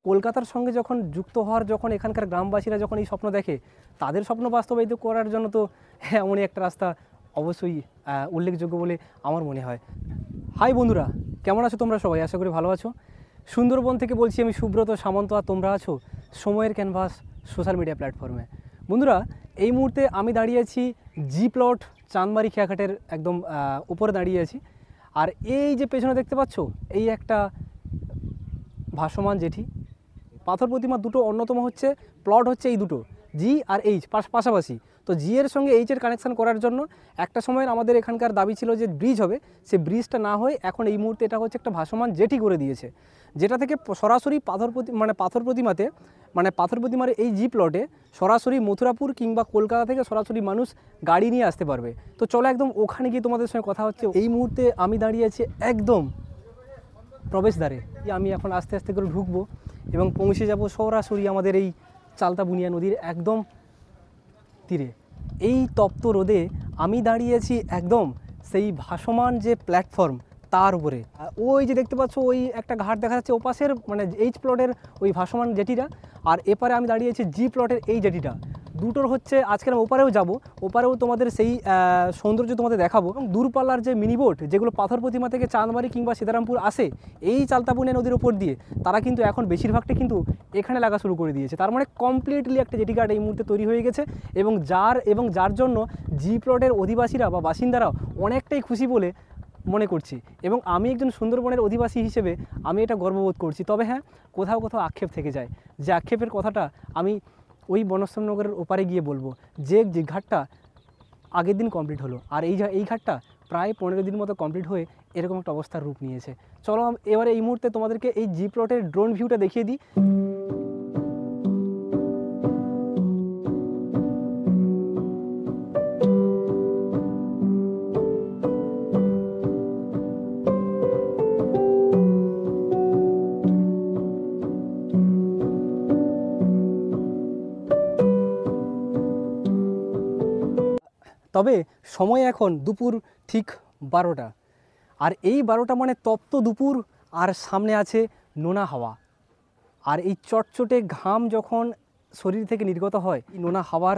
কলকাতার সঙ্গে যখন যুক্ত হওয়ার যখন এখানকার গ্রামবাসীরা যখন এই স্বপ্ন দেখে, তাদের স্বপ্ন বাস্তবায়িত করার জন্য তো এমনই একটা রাস্তা অবশ্যই উল্লেখযোগ্য বলে আমার মনে হয়। হাই বন্ধুরা, কেমন আছো তোমরা সবাই? আশা করি ভালো আছো। সুন্দরবন থেকে বলছি আমি সুব্রত সামন্ত, আর তোমরা আছো সময়ের ক্যানভাস সোশ্যাল মিডিয়া প্ল্যাটফর্মে। বন্ধুরা, এই মুহূর্তে আমি দাঁড়িয়ে আছি জি প্লট চাঁদমারি খেয়াঘাটের একদম উপরে দাঁড়িয়ে আছি। আর এই যে পেছনে দেখতে পাচ্ছ, এই একটা ভাসমান জেঠি পাথর প্রতিমা, দুটো অন্যতম হচ্ছে প্লট হচ্ছে এই দুটো, জি আর এইচ পাশাপাশি। তো জি এর সঙ্গে এইচের কানেকশান করার জন্য একটা সময় আমাদের এখানকার দাবি ছিল যে ব্রিজ হবে, সে ব্রিজটা না হয়ে এখন এই মুহূর্তে এটা হচ্ছে একটা ভাসমান জেটি করে দিয়েছে, যেটা থেকে সরাসরি পাথর প্রতিমার এই জি প্লটে সরাসরি মথুরাপুর কিংবা কলকাতা থেকে সরাসরি মানুষ গাড়ি নিয়ে আসতে পারবে। তো চলো একদম ওখানে গিয়ে তোমাদের সঙ্গে কথা হচ্ছে। এই মুহূর্তে আমি দাঁড়িয়ে আছি একদম প্রবেশদ্বারে। আমি এখন আস্তে আস্তে করে ঢুকবো এবং পৌঁছে যাব সরাসরি আমাদের এই চালতা বুনিয়া নদীর একদম তীরে। এই তপ্ত রোদে আমি দাঁড়িয়েছি একদম সেই ভাসমান যে প্ল্যাটফর্ম তার উপরে। ওই যে দেখতে পাচ্ছ, ওই একটা ঘাট দেখা যাচ্ছে ওপাশের, মানে এইচ প্লটের ওই ভাসমান জেটিটা, আর এপারে আমি দাঁড়িয়েছি জি প্লটের এই জেটিটা। দুটোর হচ্ছে আজকে আমি ওপারেও যাব, ওপারেও তোমাদের সেই সৌন্দর্য তোমাদের দেখাবো। এবং দূরপাল্লার যে মিনিবোট যেগুলো পাথর প্রতিমা থেকে চাঁদমারি কিংবা সীতারামপুর আসে এই চালতাপুনিয়া নদীর ওপর দিয়ে, তারা কিন্তু এখন বেশিরভাগটাই কিন্তু এখানে লাগা শুরু করে দিয়েছে। তার মানে কমপ্লিটলি একটা জেটি ঘাট এই মুহূর্তে তৈরি হয়ে গেছে, এবং যার জন্য জি প্লটের অধিবাসীরা বা বাসিন্দারাও অনেকটাই খুশি বলে মনে করছি। এবং আমি একজন সুন্দরবনের অধিবাসী হিসেবে আমি এটা গর্ববোধ করছি। তবে হ্যাঁ, কোথাও কোথাও আক্ষেপ থেকে যায়, যে আক্ষেপের কথাটা আমি ওই বনশ্রমনগরের ওপারে গিয়ে বলবো। যে ঘাটটা আগের দিন কমপ্লিট হলো, আর এই ঘাটটা প্রায় 15 দিন মতো কমপ্লিট হয়ে এরকম একটা অবস্থার রূপ নিয়েছে। চলো এবারে এই মুহূর্তে তোমাদেরকে এই জি প্লটের ড্রোন ভিউটা দেখিয়ে দিই। তবে সময় এখন দুপুর ঠিক 12টা, আর এই 12টা মানে তপ্ত দুপুর, আর সামনে আছে নোনা হাওয়া। আর এই চটচটে ঘাম যখন শরীর থেকে নির্গত হয়, নোনা হাওয়ার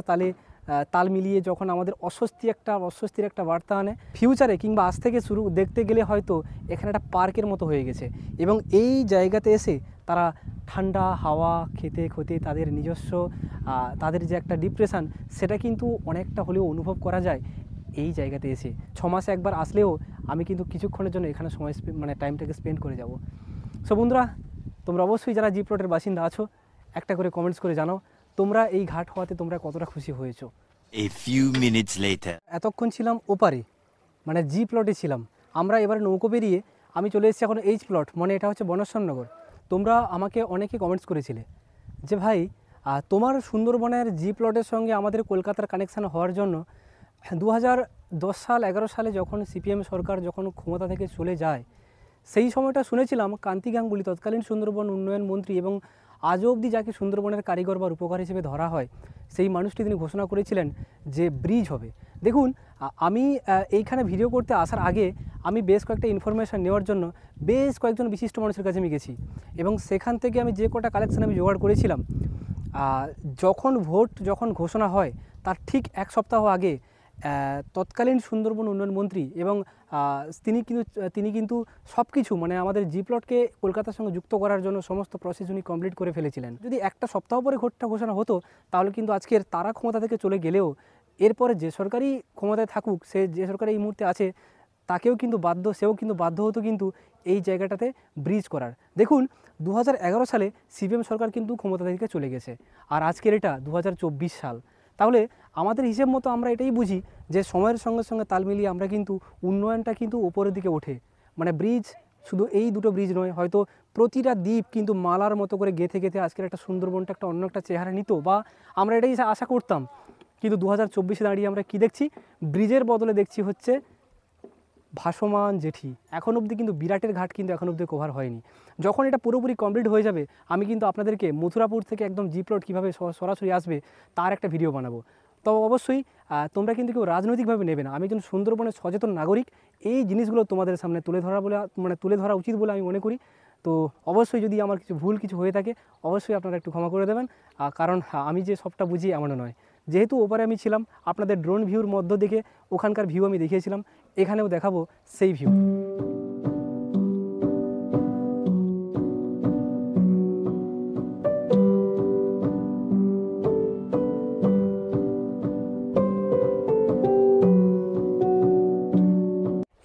তাল মিলিয়ে যখন আমাদের অস্বস্তির একটা বার্তা আনে। ফিউচারে কিংবা আজ থেকে শুরু দেখতে গেলে হয়তো এখানে একটা পার্কের মতো হয়ে গেছে, এবং এই জায়গাতে এসে তারা ঠান্ডা হাওয়া খেতে তাদের নিজস্ব তাদের যে একটা ডিপ্রেশান, সেটা কিন্তু অনেকটা হলেও অনুভব করা যায় এই জায়গাতে এসে। 6 মাসে একবার আসলেও আমি কিন্তু কিছুক্ষণের জন্য এখানে টাইমটাকে স্পেন্ড করে যাব। সো বন্ধুরা, তোমরা অবশ্যই যারা জি প্লটের বাসিন্দা আছো, একটা করে কমেন্টস করে জানাও তোমরা এই ঘাট হওয়াতে তোমরা কতটা খুশি হয়েছো। A few minutes later. এতক্ষণ ছিলাম ওপারে, মানে জি প্লটে ছিলাম আমরা। এবারে নৌকো বেরিয়ে আমি চলে এসেছি এখন এইচ প্লট, মানে এটা হচ্ছে বনশ্রমনগর। তোমরা আমাকে অনেকে কমেন্টস করেছিলে যে ভাই, তোমার সুন্দরবনের জি প্লটের সঙ্গে আমাদের কলকাতার কানেকশান হওয়ার জন্য 2010-11 সালে যখন সিপিএম সরকার যখন ক্ষমতা থেকে চলে যায়, সেই সময়টা শুনেছিলাম কান্তি গাঙ্গুলি তৎকালীন সুন্দরবন উন্নয়ন মন্ত্রী, এবং আজও অবধি যাকে সুন্দরবনের কারিগর বা রূপকার হিসেবে ধরা হয়, সেই মানুষটি তিনি ঘোষণা করেছিলেন যে ব্রিজ হবে। দেখুন, আমি এইখানে ভিডিও করতে আসার আগে আমি বেশ কয়েকটা ইনফরমেশান নেওয়ার জন্য বেশ কয়েকজন বিশিষ্ট মানুষের কাছে আমি গেছি, এবং সেখান থেকে আমি যে কটা কালেকশান আমি জোগাড় করেছিলাম, যখন ঘোষণা হয় তার ঠিক 1 সপ্তাহ আগে তৎকালীন সুন্দরবন উন্নয়ন মন্ত্রী, এবং তিনি কিন্তু সব কিছু, মানে আমাদের জি প্লটকে কলকাতার সঙ্গে যুক্ত করার জন্য সমস্ত প্রসেস উনি কমপ্লিট করে ফেলেছিলেন। যদি একটা সপ্তাহ পরে ঘোষণা হতো, তাহলে কিন্তু আজকের তারা ক্ষমতা থেকে চলে গেলেও এরপরে যে সরকারই ক্ষমতায় থাকুক, যে সরকার এই মুহূর্তে আছে, সেও কিন্তু বাধ্য হতো কিন্তু এই জায়গাটাতে ব্রিজ করার। দেখুন, 2011 সালে সিপিএম সরকার কিন্তু ক্ষমতা থেকে চলে গেছে, আর আজকের এটা 2024 সাল। তাহলে আমাদের হিসেব মতো আমরা এটাই বুঝি যে সময়ের সঙ্গে সঙ্গে তাল মিলিয়ে আমরা কিন্তু উন্নয়নটা কিন্তু ওপরের দিকে ওঠে। মানে ব্রিজ শুধু এই দুটো ব্রিজ নয়, হয়তো প্রতিটা দ্বীপ কিন্তু মালার মতো করে গেঁথে আজকের একটা সুন্দরবনটা একটা অন্য একটা চেহারা নিত, বা আমরা এটাই আশা করতাম। কিন্তু 2024-এ দাঁড়িয়ে আমরা কি দেখছি? ব্রিজের বদলে দেখছি হচ্ছে ভাসমান জেঠি। এখন অবধি কিন্তু বিরাটের ঘাট কিন্তু এখন অবধি কভার হয়নি। যখন এটা পুরোপুরি কমপ্লিট হয়ে যাবে, আমি কিন্তু আপনাদেরকে মথুরাপুর থেকে একদম জি প্লট কীভাবে সরাসরি আসবে তার একটা ভিডিও বানাবো। তো অবশ্যই তোমরা কিন্তু কেউ রাজনৈতিকভাবে নেবে না। আমি একজন সুন্দরবনের সচেতন নাগরিক, এই জিনিসগুলো তোমাদের সামনে তুলে ধরা উচিত বলে আমি মনে করি। তো অবশ্যই যদি আমার ভুল কিছু হয়ে থাকে অবশ্যই আপনারা একটু ক্ষমা করে দেবেন, কারণ আমি যে সবটা বুঝি এমনও নয়। যেহেতু ওপারে আমি ছিলাম, আপনাদের ড্রোন ভিউর মধ্য থেকে ওখানকার ভিউ আমি দেখিয়েছিলাম, এখানেও দেখাবো সেই ভিউ।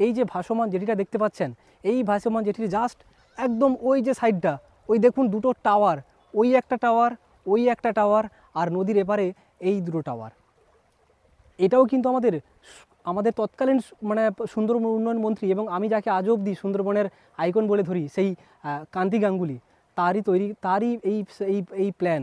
এই যে ভাসমান জেটিটা দেখতে পাচ্ছেন, এই ভাসমান জেটির জাস্ট একদম ওই যে সাইডটা, ওই দেখুন দুটো টাওয়ার, ওই একটা টাওয়ার, ওই একটা টাওয়ার, আর নদীর এপারে এই দুটো টাওয়ার। এটাও কিন্তু আমাদের তৎকালীন মানে সুন্দরবন উন্নয়ন মন্ত্রী এবং আমি যাকে আজ অবধি সুন্দরবনের আইকন বলে ধরি, সেই কান্তি গাঙ্গুলি, তারই এই প্ল্যান।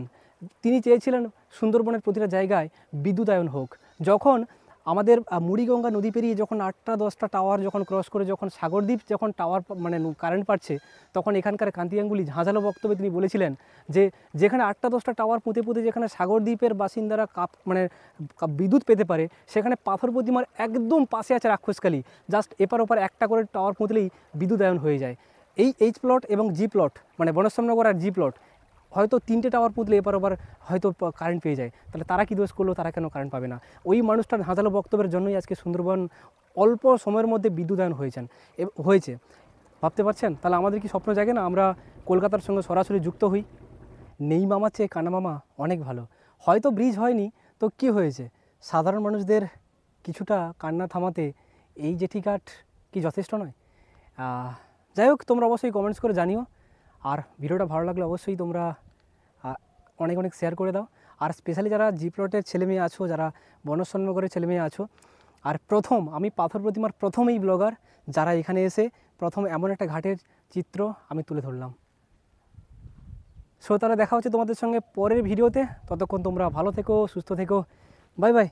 তিনি চেয়েছিলেন সুন্দরবনের প্রতিটা জায়গায় বিদ্যুতায়ন হোক। যখন আমাদের মুড়িগঙ্গা নদী পেরিয়ে যখন 8টা 10টা টাওয়ার যখন ক্রস করে যখন সাগরদ্বীপ যখন টাওয়ার মানে কারেন্ট পাচ্ছে, তখন এখানকার কান্তি গাঙ্গুলি ঝাঁঝালো বক্তব্যে তিনি বলেছিলেন যে যেখানে 8টা 10টা টাওয়ার পুঁতে পুঁতে যেখানে সাগরদ্বীপের বাসিন্দারা বিদ্যুৎ পেতে পারে, সেখানে পাথর প্রতিমার একদম পাশে আছে রাক্ষসকালী। জাস্ট এপার ওপার একটা করে টাওয়ার পুঁতলেই বিদ্যুতায়ন হয়ে যায়। এই এইচ প্লট এবং জি প্লট মানে বনশ্যামনগর আর জি প্লট, হয়তো 3টে টাওয়ার পুঁতলে এপার ওপার হয়তো কারেন্ট পেয়ে যায়। তাহলে তারা কী দোষ করলো, তারা কেন কারেন্ট পাবে না? ওই মানুষটার ঝাঁঝালো বক্তব্যের জন্যই আজকে সুন্দরবন অল্প সময়ের মধ্যে বিদ্যুতায়ন হয়েছে। ভাবতে পারছেন? তাহলে আমাদের কি স্বপ্ন জাগে না আমরা কলকাতার সঙ্গে সরাসরি যুক্ত হই? নেই মামার চেয়ে কানা মামা অনেক ভালো। হয়তো ব্রিজ হয়নি তো কী হয়েছে, সাধারণ মানুষদের কিছুটা কান্না থামাতে এই জেটিঘাট কি যথেষ্ট নয়? যাই হোক, তোমরা অবশ্যই কমেন্টস করে জানিও, আর ভিডিওটা ভালো লাগলে অবশ্যই তোমরা অনেক অনেক শেয়ার করে দাও। আর স্পেশালি যারা জি প্লটের ছেলেমেয়ে আছো, যারা বনশ্যামনগরের ছেলেমেয়ে আছো, আর আমি পাথর প্রতিমার প্রথম এই ব্লগার যারা এখানে এসে প্রথম এমন একটা ঘাটের চিত্র আমি তুলে ধরলাম। সো তাহলে দেখা হচ্ছে তোমাদের সঙ্গে পরের ভিডিওতে। ততক্ষণ তোমরা ভালো থেকো, সুস্থ থেকো। Bye bye.